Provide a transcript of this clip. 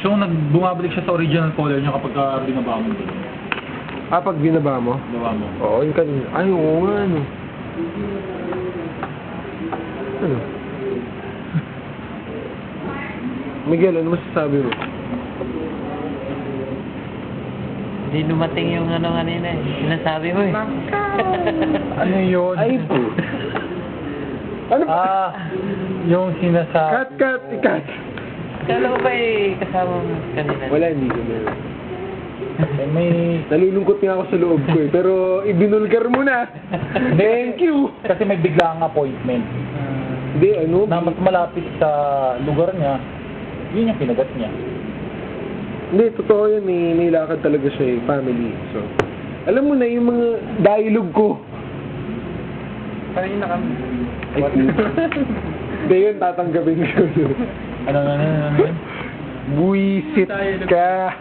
So, bumabalik siya sa original color niya kapag binaba mo. Pag binaba mo? Binaba mo. Oo, yung kanina. Ay, oo nga, ano. Ano? Miguel, ano masasabi mo? Hindi dumating yung ano kanina eh. Sinasabi mo eh. Ano yun? Ay, po. Ano ba? Yung sinasabi. Cut! Kala ko ba eh kasama mo kanina? Wala, hindi ko meron. May... Nalulungkot nga ako sa loob ko eh. Pero ibinulgar mo na. Thank you. Kasi may biglaang appointment. Hindi, ano? Na mas malapit sa lugar niya, yun yung kinagat niya. Hindi, totoo yan. May lakad talaga siya eh. Family. So, alam mo na yung mga dialogue ko. Kanina kami. Ay, hindi yun, tatanggapin ko. Ano? Buisit ka.